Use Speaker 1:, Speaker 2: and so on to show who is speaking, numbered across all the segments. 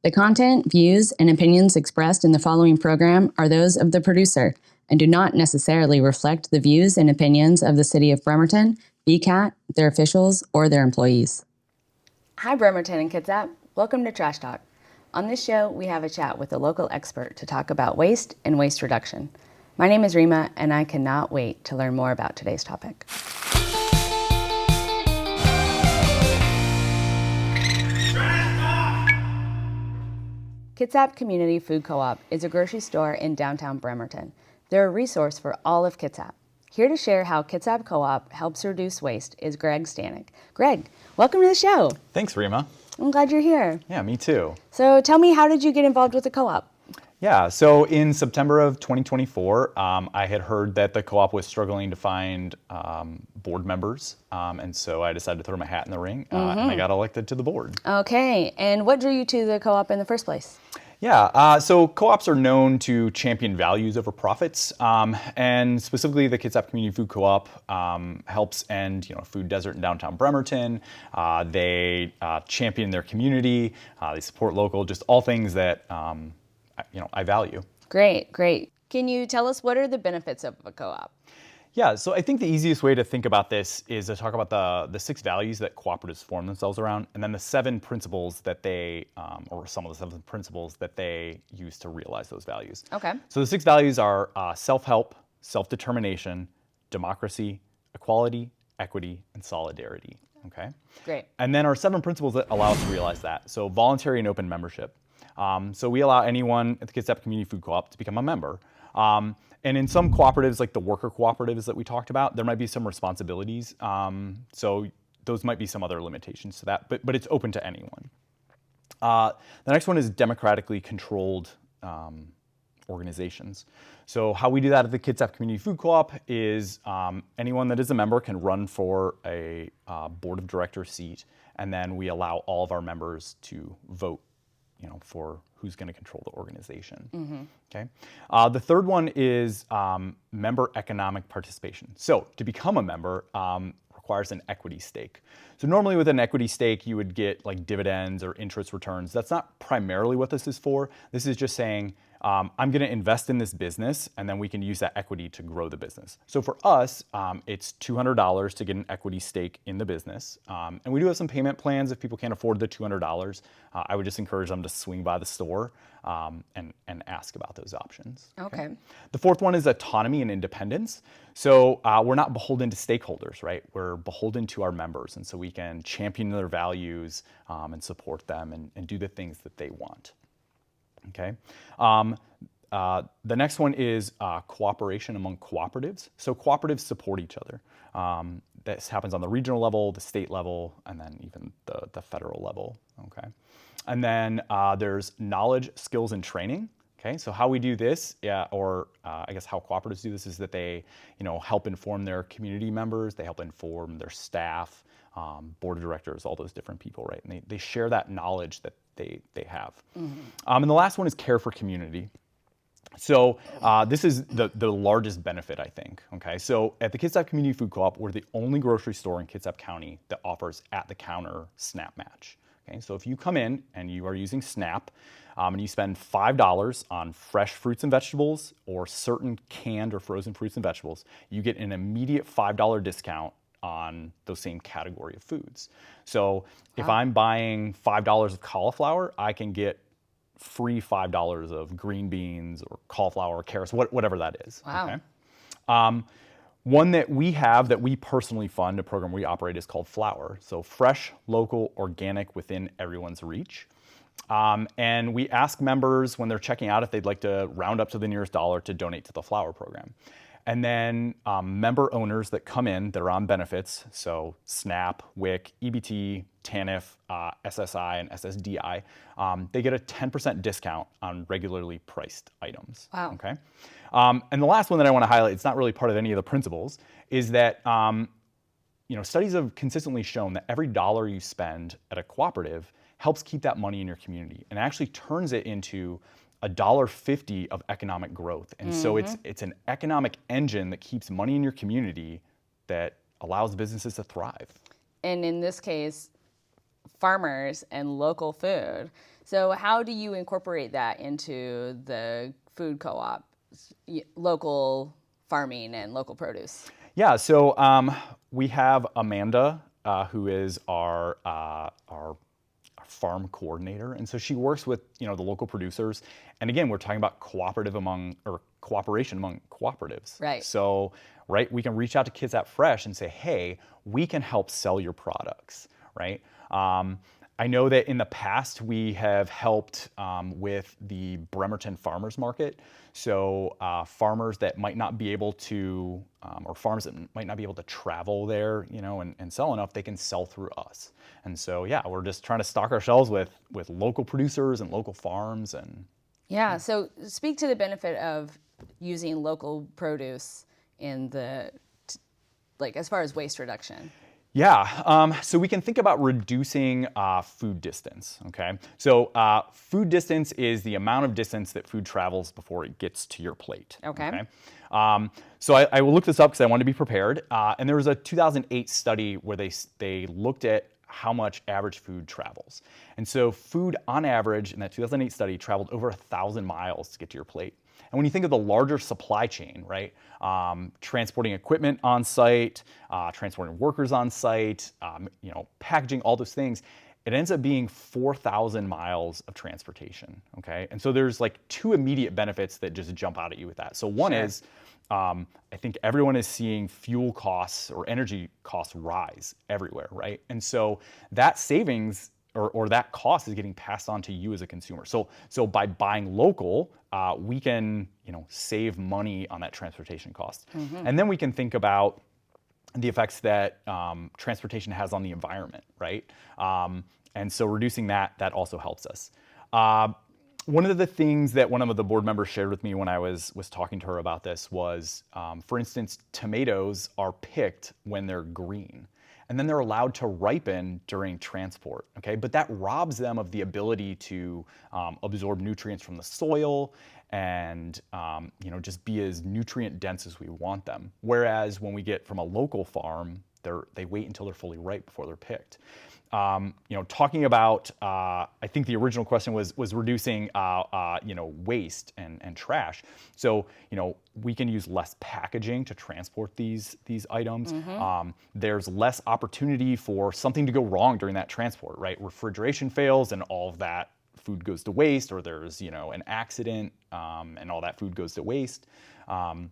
Speaker 1: The content, views, and opinions expressed in the following program are those of the producer and do not necessarily reflect the views and opinions of the City of Bremerton, BCAT, their officials, or their employees. Hi, Bremerton and Kitsap. Welcome to Trash Talk. On this show, we have a chat with a local expert to talk about waste and waste reduction. My name is Reama, and I cannot wait to learn more about today's topic. Kitsap Community Food Co-op is a grocery store in downtown Bremerton. They're a resource for all of Kitsap. Here to share how Kitsap Co-op helps reduce waste is Greg Stanek. Greg, welcome to the show.
Speaker 2: Thanks, Reama.
Speaker 1: I'm glad you're here.
Speaker 2: Yeah, me too.
Speaker 1: So tell me, how did you get involved with the co-op?
Speaker 2: Yeah, so in September of 2024, I had heard that the co-op was struggling to find board members, and so I decided to throw my hat in the ring, and I got elected to the board.
Speaker 1: Okay, and what drew you to the co-op in the first place?
Speaker 2: Yeah, so co-ops are known to champion values over profits, and specifically the Kitsap Community Food Co-op helps end food desert in downtown Bremerton. They champion their community, they support local, just all things that I value.
Speaker 1: Great, great. Can you tell us what are the benefits of a co-op?
Speaker 2: Yeah, so I think the easiest way to think about this is to talk about the 6 values that cooperatives form themselves around, and then the 7 principles that they, or some of the 7 principles that they use to realize those values.
Speaker 1: Okay.
Speaker 2: So the 6 values are self-help, self-determination, democracy, equality, equity, and solidarity. Okay.
Speaker 1: Great.
Speaker 2: And then our 7 principles that allow us to realize that. So voluntary and open membership. So we allow anyone at the Kitsap Community Food Co-op to become a member. And in some cooperatives, like the worker cooperatives that we talked about, there might be some responsibilities. So those might be some other limitations to that, but it's open to anyone. The next one is democratically controlled organizations. So how we do that at the Kitsap Community Food Co-op is anyone that is a member can run for a board of directors seat, and then we allow all of our members to vote for who's going to control the organization. Okay. The third one is member economic participation. So to become a member requires an equity stake. So normally with an equity stake, you would get like dividends or interest returns. That's not primarily what this is for. This is just saying, I'm going to invest in this business, and then we can use that equity to grow the business. So for us, it's $200 to get an equity stake in the business. And we do have some payment plans if people can't afford the $200. I would just encourage them to swing by the store and ask about those options.
Speaker 1: Okay.
Speaker 2: The fourth one is autonomy and independence. So we're not beholden to stakeholders, right? We're beholden to our members, and so we can champion their values and support them and do the things that they want. Okay. The next one is cooperation among cooperatives. So cooperatives support each other. This happens on the regional level, the state level, and then even the federal level. Okay. And then there's knowledge, skills, and training. Okay. So how we do this, I guess how cooperatives do this is that they, help inform their community members. They help inform their staff, board of directors, all those different people, right? And they share that knowledge that they have. And the last one is care for community. So this is the largest benefit, I think. Okay, so at the Kitsap Community Food Co-op, we're the only grocery store in Kitsap County that offers at-the-counter SNAP match. Okay, so if you come in and you are using SNAP and you spend $5 on fresh fruits and vegetables or certain canned or frozen fruits and vegetables, you get an immediate $5 discount on those same category of foods. So if I'm buying $5 of cauliflower, I can get free $5 of green beans or cauliflower or carrots, whatever that is.
Speaker 1: Wow.
Speaker 2: Okay? One that we have that we personally fund, a program we operate, is called Flour. So fresh, local, organic, within everyone's reach. And we ask members when they're checking out if they'd like to round up to the nearest dollar to donate to the Flour program. And then member owners that come in that are on benefits, so SNAP, WIC, EBT, TANF, SSI, and SSDI, they get a 10% discount on regularly priced items.
Speaker 1: Wow.
Speaker 2: Okay. And the last one that I want to highlight, it's not really part of any of the principles, is that studies have consistently shown that every dollar you spend at a cooperative helps keep that money in your community and actually turns it into $1.50 of economic growth. And so it's an economic engine that keeps money in your community that allows businesses to thrive.
Speaker 1: And in this case, farmers and local food. So how do you incorporate that into the food co-op, local farming and local produce?
Speaker 2: Yeah, so we have Amanda, who is our farm coordinator, and so she works with the local producers. And again, we're talking about cooperation among cooperatives.
Speaker 1: Right.
Speaker 2: So we can reach out to Kitsap Fresh and say, hey, we can help sell your products, right? I know that in the past we have helped with the Bremerton Farmers Market. So farmers that might not be able to, or farms that might not be able to travel there, and sell enough, they can sell through us. And so, yeah, we're just trying to stock our shelves with local producers and local farms. And
Speaker 1: yeah, so speak to the benefit of using local produce in as far as waste reduction.
Speaker 2: Yeah, so we can think about reducing food distance, okay? So food distance is the amount of distance that food travels before it gets to your plate.
Speaker 1: Okay.
Speaker 2: So I will look this up because I wanted to be prepared. And there was a 2008 study where they looked at how much average food travels. And so food on average in that 2008 study traveled over 1,000 miles to get to your plate. And when you think of the larger supply chain, right, transporting equipment on site, transporting workers on site, packaging, all those things, it ends up being 4,000 miles of transportation, okay? And so there's two immediate benefits that just jump out at you with that. So one
Speaker 1: Sure.
Speaker 2: is, I think everyone is seeing fuel costs or energy costs rise everywhere, right? And so that savings or that cost is getting passed on to you as a consumer. So by buying local, we can save money on that transportation cost. Mm-hmm. And then we can think about the effects that transportation has on the environment, right? And so reducing that also helps us. One of the things that one of the board members shared with me when I was talking to her about this was, for instance, tomatoes are picked when they're green. And then they're allowed to ripen during transport, okay? But that robs them of the ability to absorb nutrients from the soil and just be as nutrient dense as we want them. Whereas when we get from a local farm, they wait until they're fully ripe before they're picked. Talking about, I think the original question was reducing, waste and trash. So, we can use less packaging to transport these items. Mm-hmm. There's less opportunity for something to go wrong during that transport, right? Refrigeration fails and all of that food goes to waste, or there's, an accident and all that food goes to waste. So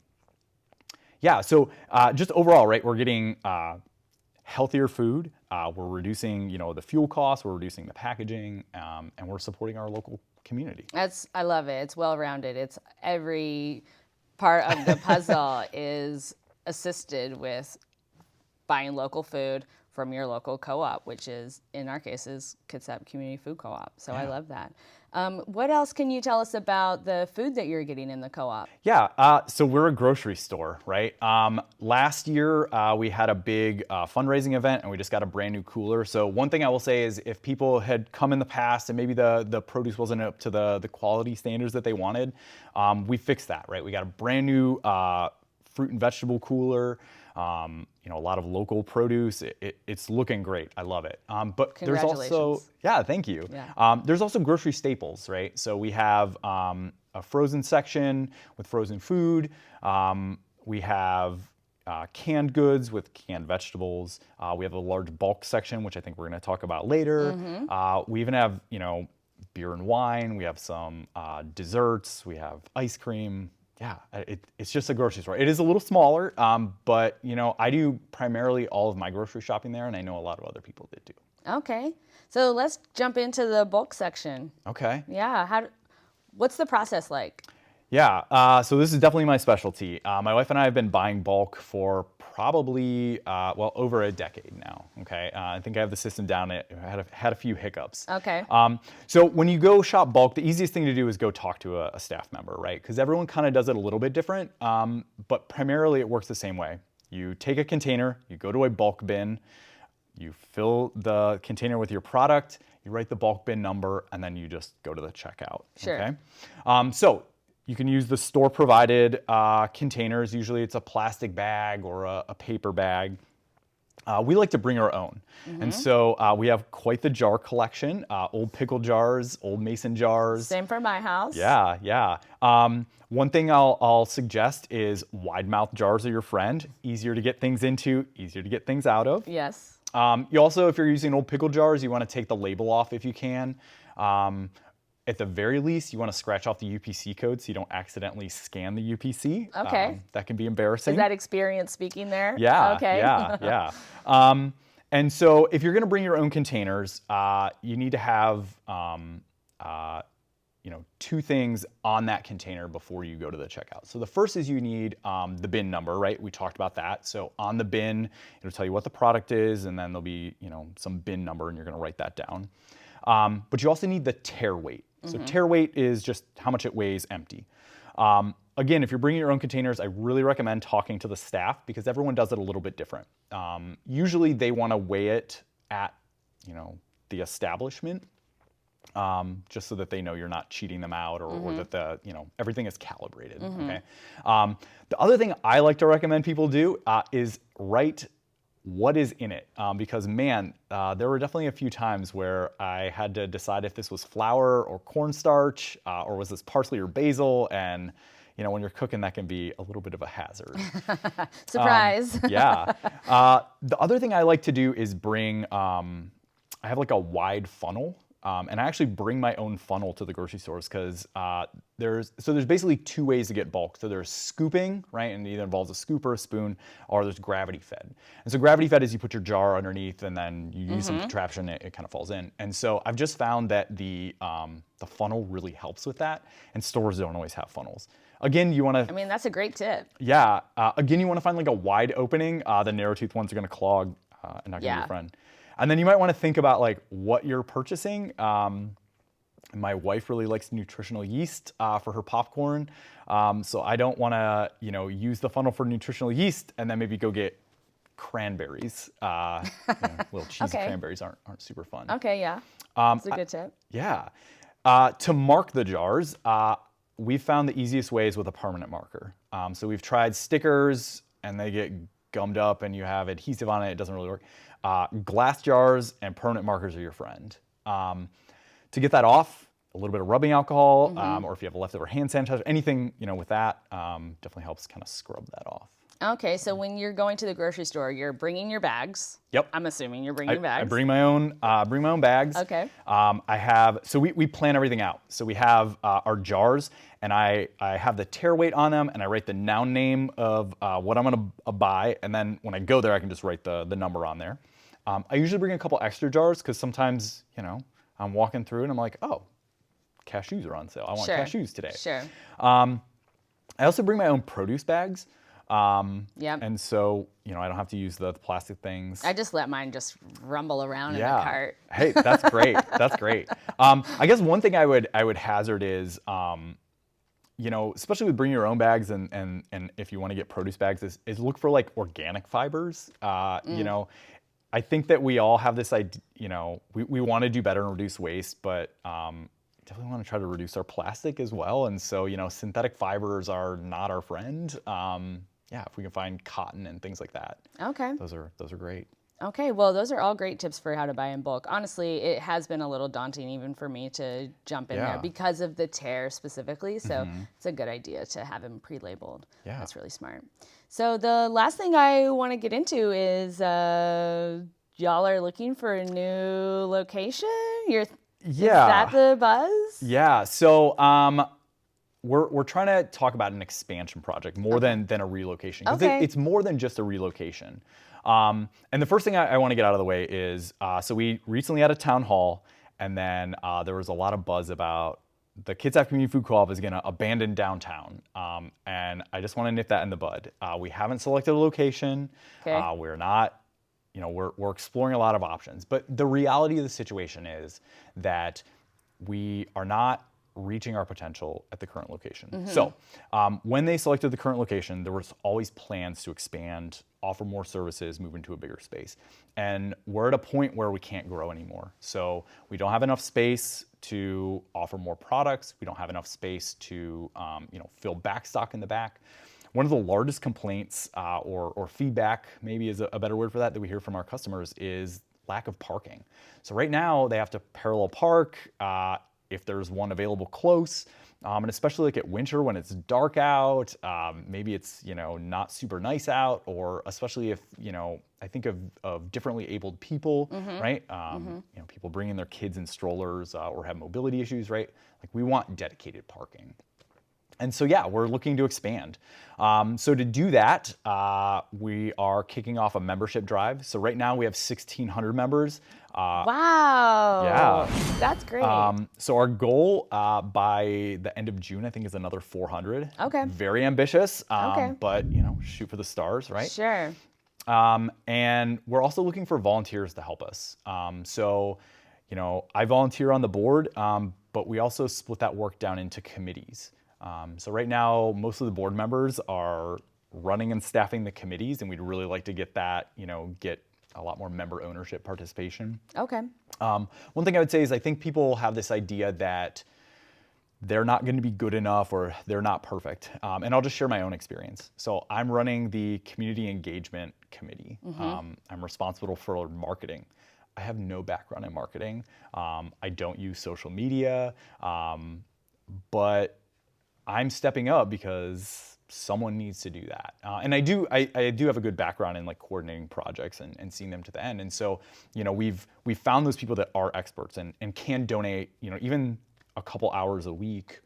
Speaker 2: just overall, right, we're getting healthier food. We're reducing, the fuel costs. We're reducing the packaging, and we're supporting our local community.
Speaker 1: I love it. It's well-rounded. It's every part of the puzzle is assisted with buying local food from your local co-op, which is, in our case, is Kitsap Community Food Co-op. So yeah. I love that. What else can you tell us about the food that you're getting in the co-op?
Speaker 2: Yeah, so we're a grocery store, right? Last year, we had a big fundraising event, and we just got a brand new cooler. So one thing I will say is if people had come in the past and maybe the produce wasn't up to the quality standards that they wanted, we fixed that, right? We got a brand new fruit and vegetable cooler. A lot of local produce. It's looking great. I love it. But there's also, thank you. Yeah. There's also grocery staples, right? So we have a frozen section with frozen food. We have canned goods with canned vegetables. We have a large bulk section, which I think we're going to talk about later. Mm-hmm. We even have, beer and wine. We have some desserts. We have ice cream. Yeah, it's just a grocery store. It is a little smaller, but I do primarily all of my grocery shopping there, and I know a lot of other people that do.
Speaker 1: Okay, so let's jump into the bulk section.
Speaker 2: Okay.
Speaker 1: Yeah, what's the process like?
Speaker 2: Yeah, so this is definitely my specialty. My wife and I have been buying bulk for probably, over a decade now, okay? I think I have the system down. I had a few hiccups.
Speaker 1: Okay.
Speaker 2: So when you go shop bulk, the easiest thing to do is go talk to a staff member, right? Because everyone kind of does it a little bit different, but primarily it works the same way. You take a container, you go to a bulk bin, you fill the container with your product, you write the bulk bin number, and then you just go to the checkout,
Speaker 1: Sure.
Speaker 2: Okay? So you can use the store-provided containers. Usually it's a plastic bag or a paper bag. We like to bring our own. And so we have quite the jar collection, old pickle jars, old mason jars.
Speaker 1: Same for my house.
Speaker 2: Yeah, yeah. One thing I'll suggest is wide mouth jars are your friend. Easier to get things into, easier to get things out of.
Speaker 1: Yes.
Speaker 2: You also, if you're using old pickle jars, you want to take the label off if you can. At the very least, you want to scratch off the UPC code so you don't accidentally scan the UPC.
Speaker 1: Okay.
Speaker 2: That can be embarrassing.
Speaker 1: Is that experience speaking there?
Speaker 2: Yeah,
Speaker 1: Okay.
Speaker 2: yeah. And so if you're going to bring your own containers, you need to have two things on that container before you go to the checkout. So the first is you need the bin number, right? We talked about that. So on the bin, it'll tell you what the product is, and then there'll be some bin number, and you're going to write that down. But you also need the tare weight. So tare weight is just how much it weighs empty. Again, if you're bringing your own containers, I really recommend talking to the staff because everyone does it a little bit different. Usually they want to weigh it at, the establishment, just so that they know you're not cheating them out or that everything is calibrated. Okay. The other thing I like to recommend people do is write what is in it, because man, there were definitely a few times where I had to decide if this was flour or cornstarch, or was this parsley or basil, and when you're cooking, that can be a little bit of a hazard.
Speaker 1: Surprise.
Speaker 2: Yeah. The other thing I like to do is bring, I have like a wide funnel. And I actually bring my own funnel to the grocery stores because there's basically two ways to get bulk. So there's scooping, right? And it either involves a scoop or a spoon, or there's gravity fed. And so gravity fed is you put your jar underneath and then you use some contraption, it kind of falls in. And so I've just found that the funnel really helps with that, and stores don't always have funnels. Again, you want to...
Speaker 1: I mean, that's a great tip.
Speaker 2: Yeah. Again, you want to find like a wide opening. The narrow tooth ones are going to clog and not going to be your friend. And then you might want to think about like what you're purchasing. My wife really likes nutritional yeast for her popcorn. So I don't want to, use the funnel for nutritional yeast and then maybe go get cranberries. Little cheesy cranberries aren't super fun.
Speaker 1: Okay, yeah. That's a good tip.
Speaker 2: Yeah. To mark the jars, we've found the easiest way is with a permanent marker. So we've tried stickers and they get gummed up and you have adhesive on it. It doesn't really work. Glass jars and permanent markers are your friend. To get that off, a little bit of rubbing alcohol, or if you have a leftover hand sanitizer, anything with that definitely helps kind of scrub that off.
Speaker 1: Okay, so when you're going to the grocery store, you're bringing your bags.
Speaker 2: Yep.
Speaker 1: I'm assuming you're bringing bags.
Speaker 2: I bring my own bags.
Speaker 1: Okay.
Speaker 2: We plan everything out. So we have our jars, and I have the tare weight on them, and I write the noun name of what I'm going to buy, and then when I go there, I can just write the number on there. I usually bring a couple extra jars because sometimes, I'm walking through and I'm like, oh, cashews are on sale. I want cashews today.
Speaker 1: Sure.
Speaker 2: I also bring my own produce bags.
Speaker 1: Yep.
Speaker 2: And so, I don't have to use the plastic things.
Speaker 1: I just let mine just rumble around in the cart.
Speaker 2: Hey, that's great. That's great. I guess one thing I would hazard is, especially with bringing your own bags and if you want to get produce bags is look for like organic fibers. I think that we all have this idea, we want to do better and reduce waste, but definitely want to try to reduce our plastic as well. And so, synthetic fibers are not our friend. If we can find cotton and things like that. Okay. Those are great.
Speaker 1: Okay, well, those are all great tips for how to buy in bulk. Honestly, it has been a little daunting even for me to jump in there because of the tear specifically. So it's a good idea to have them pre-labeled. Yeah. That's really smart. So the last thing I want to get into is y'all are looking for a new location? Is that the buzz?
Speaker 2: Yeah, so we're trying to talk about an expansion project more than a relocation. Because it's more than just a relocation. And the first thing I want to get out of the way is, so we recently had a town hall, and then there was a lot of buzz about the Kitsap Community Food Coop is going to abandon downtown. And I just want to nip that in the bud. We haven't selected a location. We're not, we're exploring a lot of options. But the reality of the situation is that we are not reaching our potential at the current location. So when they selected the current location, there was always plans to expand, offer more services, move into a bigger space. And we're at a point where we can't grow anymore. So we don't have enough space to offer more products. We don't have enough space to fill backstock in the back. one of the largest complaints or feedback, maybe is a better word for that we hear from our customers, is lack of parking. So right now they have to parallel park if there's one available close. And especially like at winter when it's dark out, maybe it's, not super nice out, or especially if, I think of differently abled people, right? People bringing their kids in strollers or have mobility issues, right? Like we want dedicated parking. And so, yeah, we're looking to expand. So to do that, we are kicking off a membership drive. So right now we have 1,600 members.
Speaker 3: Wow.
Speaker 2: Yeah.
Speaker 3: That's great.
Speaker 2: So our goal by the end of June, I think, is another 400.
Speaker 3: Okay.
Speaker 2: Very ambitious,
Speaker 3: Okay.
Speaker 2: but shoot for the stars, right?
Speaker 3: Sure.
Speaker 2: And we're also looking for volunteers to help us. So, I volunteer on the board, but we also split that work down into committees. So right now, most of the board members are running and staffing the committees, and we'd really like to get that, get a lot more member ownership participation.
Speaker 3: Okay.
Speaker 2: One thing I would say is I think people have this idea that they're not going to be good enough or they're not perfect. And I'll just share my own experience. So I'm running the community engagement committee. I'm responsible for marketing. I have no background in marketing. I don't use social media, but I'm stepping up because someone needs to do that. And I do have a good background in like coordinating projects and seeing them to the end. And so, we've found those people that are experts and can donate, even a couple hours a week,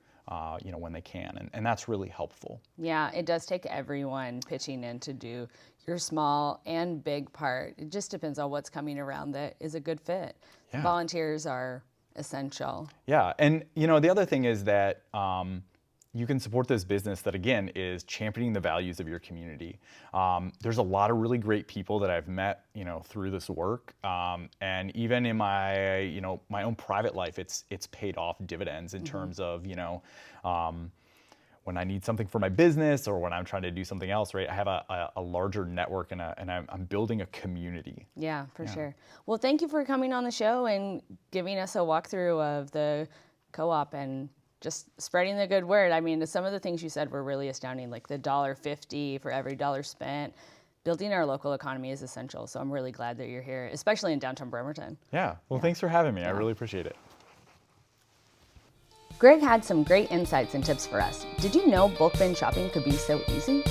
Speaker 2: when they can. And that's really helpful.
Speaker 3: Yeah, it does take everyone pitching in to do your small and big part. It just depends on what's coming around that is a good fit.
Speaker 2: Yeah.
Speaker 3: Volunteers are essential.
Speaker 2: Yeah. And, the other thing is that, you can support this business that, again, is championing the values of your community. There's a lot of really great people that I've met, through this work. And even in my, my own private life, it's paid off dividends in terms of, when I need something for my business or when I'm trying to do something else, right? I have a larger network and I'm building a community.
Speaker 3: Yeah, for sure. Well, thank you for coming on the show and giving us a walkthrough of the co-op and just spreading the good word. I mean, some of the things you said were really astounding, like the $1.50 for every dollar spent. Building our local economy is essential, so I'm really glad that you're here, especially in downtown Bremerton.
Speaker 2: Yeah, well, thanks for having me. I really appreciate it.
Speaker 3: Greg had some great insights and tips for us. Did you know bulk bin shopping could be so easy?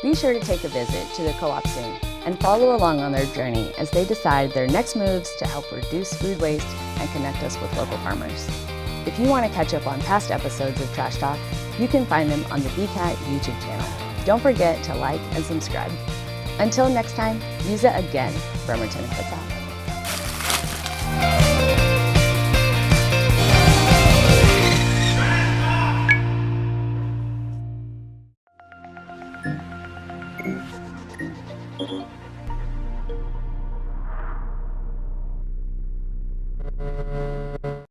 Speaker 3: Be sure to take a visit to the co-op soon and follow along on their journey as they decide their next moves to help reduce food waste and connect us with local farmers. If you want to catch up on past episodes of Trash Talk, you can find them on the BCAT YouTube channel. Don't forget to like and subscribe. Until next time, use it again, Bremerton-Kitsap.